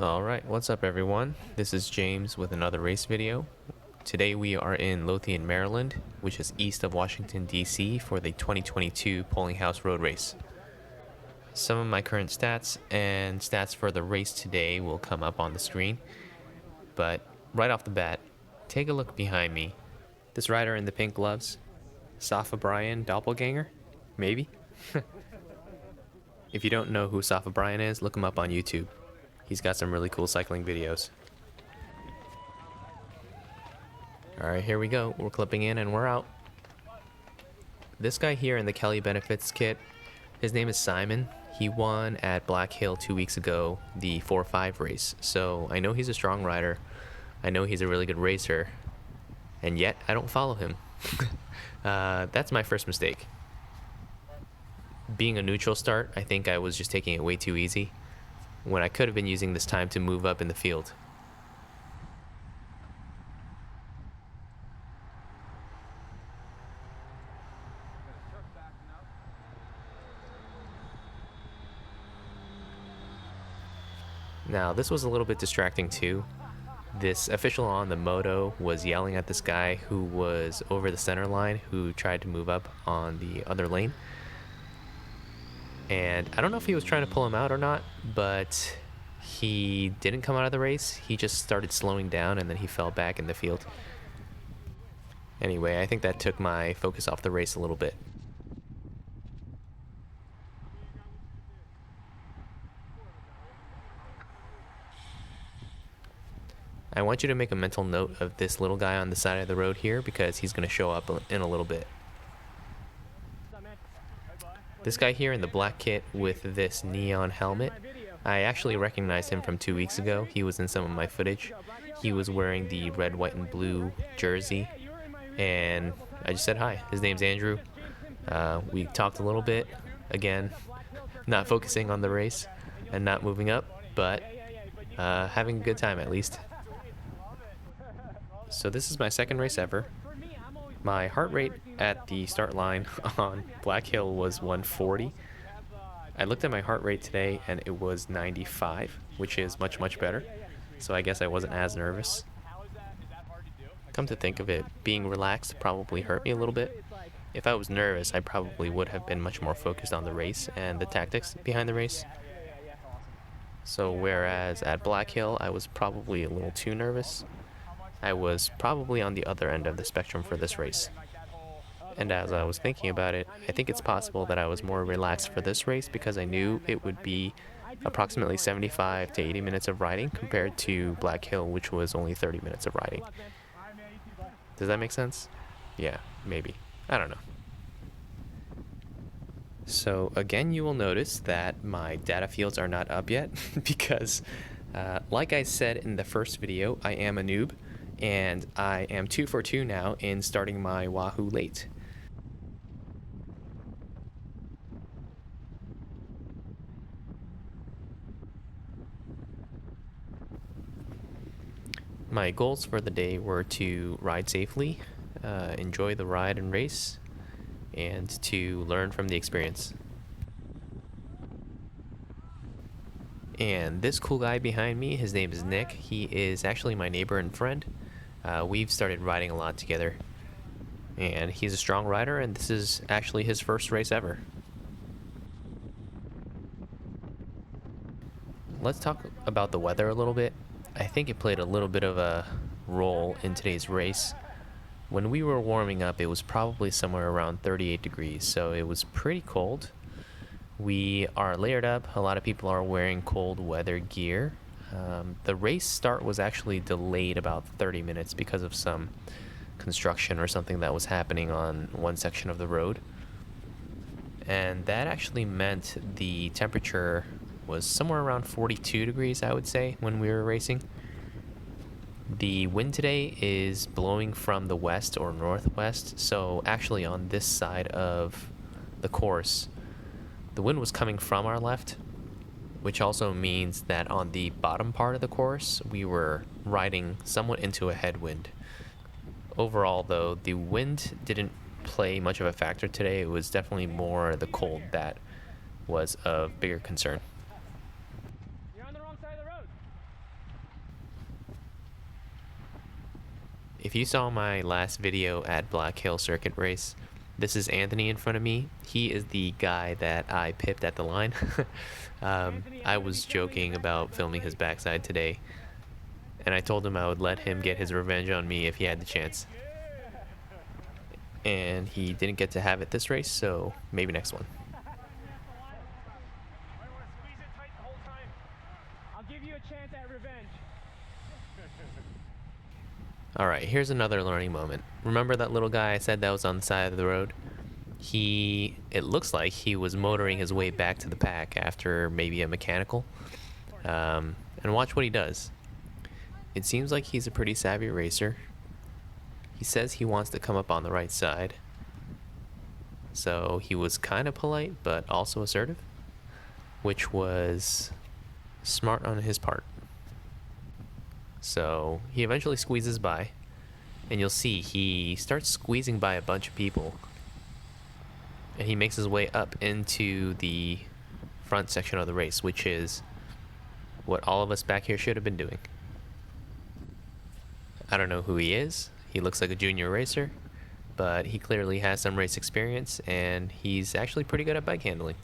Alright, what's up everyone? This is James with another race video. Today we are in Lothian, Maryland, which is east of Washington, D.C. for the 2022 Polling House Road Race. Some of my current stats and stats for the race today will come up on the screen, but right off the bat, take a look behind me. This rider in the pink gloves, Safa Brian doppelganger? Maybe? If you don't know who Safa Brian is, look him up on YouTube. He's got some really cool cycling videos. Alright, here we go. We're clipping in and we're out. This guy here in the Kelly Benefits kit, his name is Simon. He won at Black Hill 2 weeks ago, the 4-5 race. So I know he's a strong rider. I know he's a really good racer. And yet, I don't follow him. That's my first mistake. Being a neutral start, I think I was just taking it way too easy, when I could have been using this time to move up in the field. Now, this was a little bit distracting too. This official on the moto was yelling at this guy who was over the center line who tried to move up on the other lane. And I don't know if he was trying to pull him out or not, but he didn't come out of the race. He just started slowing down and then he fell back in the field. Anyway, I think that took my focus off the race a little bit. I want you to make a mental note of this little guy on the side of the road here because he's going to show up in a little bit. This guy here in the black kit with this neon helmet, I actually recognized him from 2 weeks ago. He was in some of my footage. He was wearing the red, white, and blue jersey, and I just said hi. His name's Andrew. We talked a little bit, again, not focusing on the race and not moving up, but having a good time at least. So this is my second race ever. My heart rate at the start line on Black Hill was 140. I looked at my heart rate today and it was 95, which is much, much better. So I guess I wasn't as nervous. Come to think of it, being relaxed probably hurt me a little bit. If I was nervous, I probably would have been much more focused on the race and the tactics behind the race. So whereas at Black Hill, I was probably a little too nervous, I was probably on the other end of the spectrum for this race. And as I was thinking about it, I think it's possible that I was more relaxed for this race because I knew it would be approximately 75 to 80 minutes of riding compared to Black Hill, which was only 30 minutes of riding. Does that make sense? Yeah, maybe. I don't know. So again, you will notice that my data fields are not up yet because like I said in the first video, I am a noob. And I am 2 for 2 now in starting my Wahoo late. My goals for the day were to ride safely, enjoy the ride and race, and to learn from the experience. And this cool guy behind me, his name is Nick. He is actually my neighbor and friend. We've started riding a lot together, and he's a strong rider, and this is actually his first race ever. Let's talk about the weather a little bit. I think it played a little bit of a role in today's race. When we were warming up, it was probably somewhere around 38 degrees, so it was pretty cold. We are layered up. A lot of people are wearing cold weather gear. The race start was actually delayed about 30 minutes because of some construction or something that was happening on one section of the road. And that actually meant the temperature was somewhere around 42 degrees, I would say, when we were racing. The wind today is blowing from the west or northwest, so actually on this side of the course, the wind was coming from our left, which also means that on the bottom part of the course, we were riding somewhat into a headwind. Overall, though, the wind didn't play much of a factor today. It was definitely more the cold that was of bigger concern. You're on the wrong side of the road. If you saw my last video at Black Hill Circuit Race, this is Anthony in front of me. He is the guy that I pipped at the line. I was joking about filming his backside today, and I told him I would let him get his revenge on me if he had the chance. And he didn't get to have it this race, so maybe next one. I'll give you a chance at revenge. Alright, here's another learning moment. Remember that little guy I said that was on the side of the road? It looks like he was motoring his way back to the pack after maybe a mechanical. And watch what he does. It seems like he's a pretty savvy racer. He says he wants to come up on the right side. So he was kind of polite, but also assertive, which was smart on his part. So he eventually squeezes by, and you'll see he starts squeezing by a bunch of people, and he makes his way up into the front section of the race, which is what all of us back here should have been doing. I don't know who he is. He looks like a junior racer, but he clearly has some race experience, and he's actually pretty good at bike handling.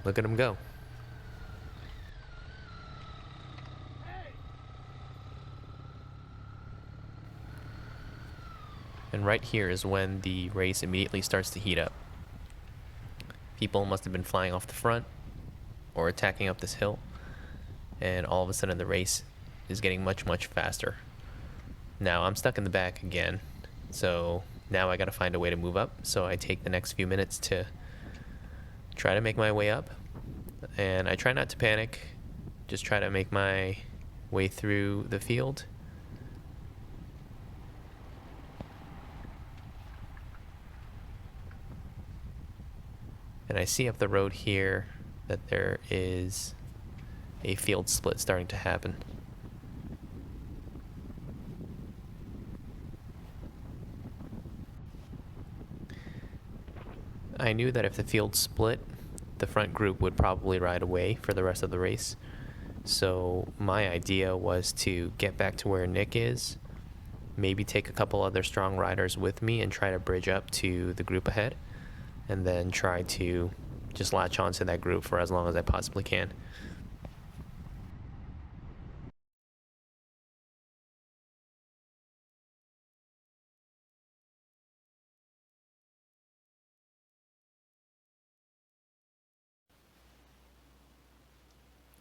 Look at him go. And right here is when the race immediately starts to heat up. People must have been flying off the front or attacking up this hill, and all of a sudden the race is getting much, much faster. Now I'm stuck in the back again, so now I gotta find a way to move up. So I take the next few minutes to try to make my way up, and I try not to panic, just try to make my way through the field. And I see up the road here that there is a field split starting to happen. I knew that if the field split, the front group would probably ride away for the rest of the race. So my idea was to get back to where Nick is, maybe take a couple other strong riders with me and try to bridge up to the group ahead, and then try to just latch onto that group for as long as I possibly can.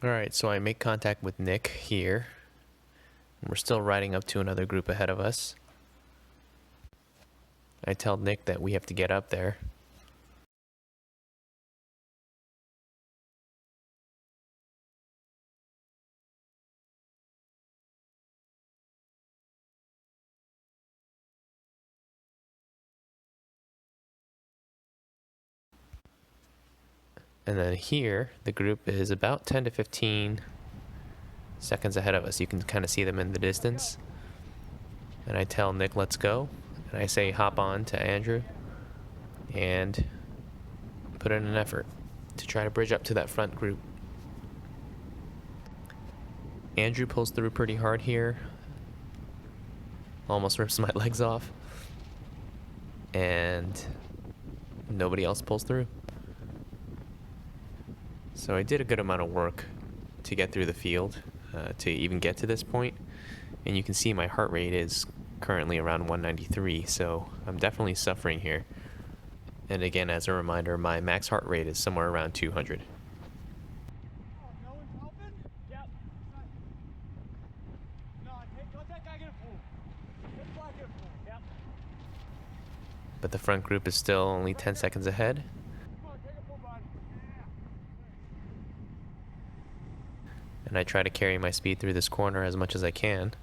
Alright, so I make contact with Nick here. We're still riding up to another group ahead of us. I tell Nick that we have to get up there. And then here, the group is about 10 to 15 seconds ahead of us. You can kind of see them in the distance. And I tell Nick, let's go. And I say, hop on to Andrew and put in an effort to try to bridge up to that front group. Andrew pulls through pretty hard here. Almost rips my legs off. And nobody else pulls through. So I did a good amount of work to get through the field, to even get to this point. And you can see my heart rate is currently around 193, so I'm definitely suffering here. And again, as a reminder, my max heart rate is somewhere around 200. No one's helping? Yep. No, let that guy get a pull. Let Black get a pull. Yep. But the front group is still only 10 seconds ahead. Come on, take a pull, bud. And I try to carry my speed through this corner as much as I can.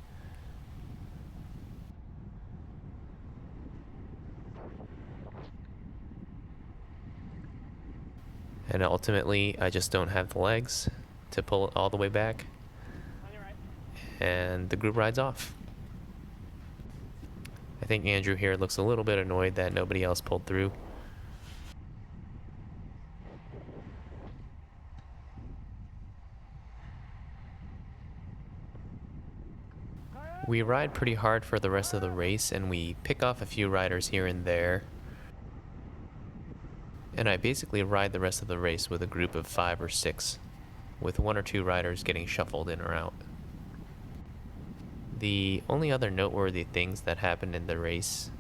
And ultimately, I just don't have the legs to pull it all the way back. On your right. And the group rides off. I think Andrew here looks a little bit annoyed that nobody else pulled through. We ride pretty hard for the rest of the race, and we pick off a few riders here and there. And I basically ride the rest of the race with a group of 5 or 6, with 1 or 2 riders getting shuffled in or out. The only other noteworthy things that happened in the race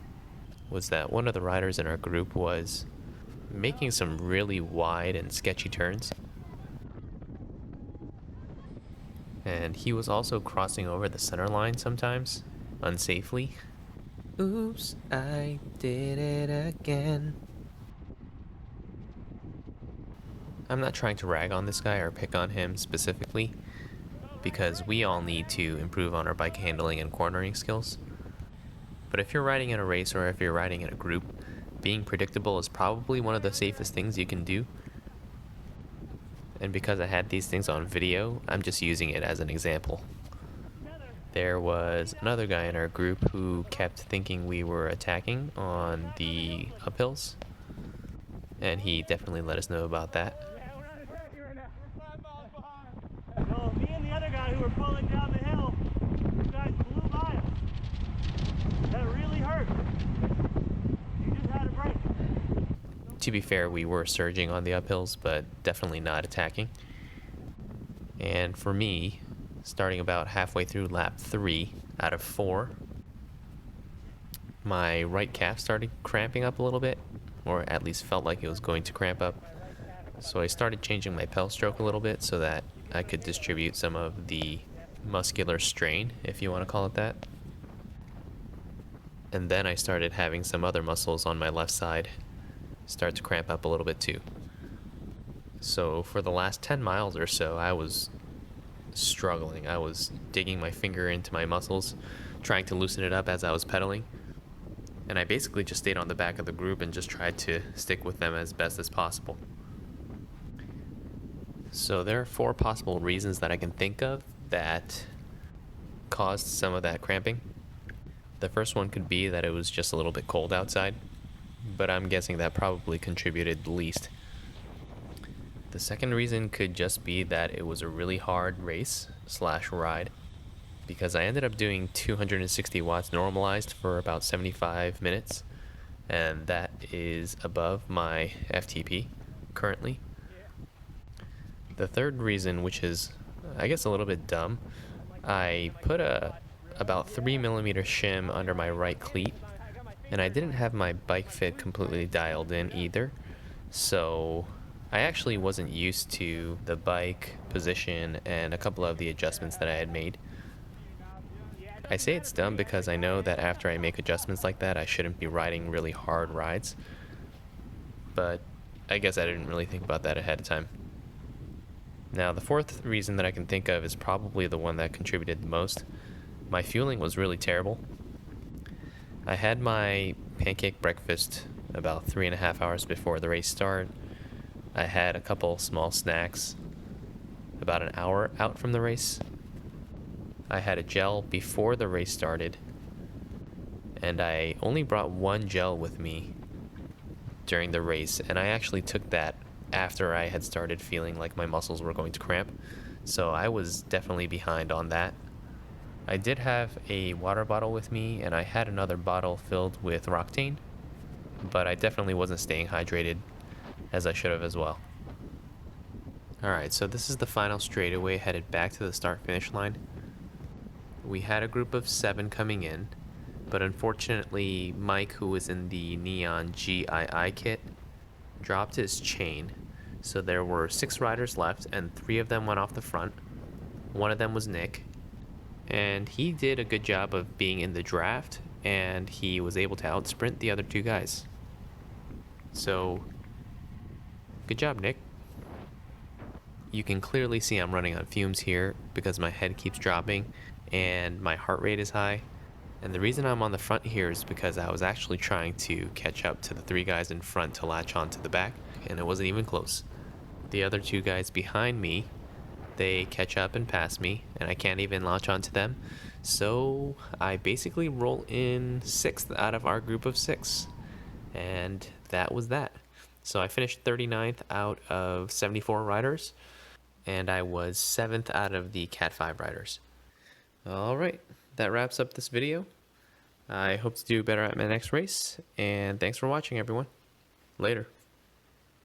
was that one of the riders in our group was making some really wide and sketchy turns. And he was also crossing over the center line sometimes, unsafely. Oops, I did it again. I'm not trying to rag on this guy or pick on him specifically, because we all need to improve on our bike handling and cornering skills. But if you're riding in a race or if you're riding in a group, being predictable is probably one of the safest things you can do. And because I had these things on video, I'm just using it as an example. There was another guy in our group who kept thinking we were attacking on the uphills, and he definitely let us know about that. Yeah, we're not attacking right now. We're 5 miles behind. No, me and the other guy who were pulling down the hill, you guys blew by us. That really hurt. You just had a break. To be fair, we were surging on the uphills, but definitely not attacking. And for me, starting about halfway through lap 3 out of 4, my right calf started cramping up a little bit, or at least felt like it was going to cramp up. So I started changing my pedal stroke a little bit so that I could distribute some of the muscular strain, if you want to call it that. And then I started having some other muscles on my left side start to cramp up a little bit too. So for the last 10 miles or so, I was struggling. I was digging my finger into my muscles, trying to loosen it up as I was pedaling. And I basically just stayed on the back of the group and just tried to stick with them as best as possible. So there are 4 possible reasons that I can think of that caused some of that cramping. The first one could be that it was just a little bit cold outside, but I'm guessing that probably contributed the least. The second reason could just be that it was a really hard race / ride, because I ended up doing 260 watts normalized for about 75 minutes, and that is above my FTP currently. The third reason, which is I guess a little bit dumb, I put about 3mm shim under my right cleat, and I didn't have my bike fit completely dialed in either, so I actually wasn't used to the bike position and a couple of the adjustments that I had made. I say it's dumb because I know that after I make adjustments like that, I shouldn't be riding really hard rides, but I guess I didn't really think about that ahead of time. Now, the fourth reason that I can think of is probably the one that contributed the most. My fueling was really terrible. I had my pancake breakfast about 3.5 hours before the race start. I had a couple small snacks about an hour out from the race. I had a gel before the race started, and I only brought 1 gel with me during the race, and I actually took that after I had started feeling like my muscles were going to cramp, so I was definitely behind on that. I did have a water bottle with me, and I had another bottle filled with Roctane, but I definitely wasn't staying hydrated as I should have as well. Alright, so this is the final straightaway headed back to the start-finish line. We had a group of 7 coming in, but unfortunately Mike, who was in the neon GII kit, dropped his chain, so there were 6 riders left, and 3 of them went off the front. One of them was Nick, and he did a good job of being in the draft, and he was able to outsprint the other 2 guys. So, good job, Nick. You can clearly see I'm running on fumes here because my head keeps dropping and my heart rate is high. And the reason I'm on the front here is because I was actually trying to catch up to the 3 guys in front to latch on to the back, and it wasn't even close. The other 2 guys behind me, they catch up and pass me, and I can't even latch onto them. So I basically roll in 6th out of our group of 6, and that was that. So I finished 39th out of 74 riders, and I was 7th out of the Cat 5 riders. All right, that wraps up this video. I hope to do better at my next race, and thanks for watching, everyone. Later.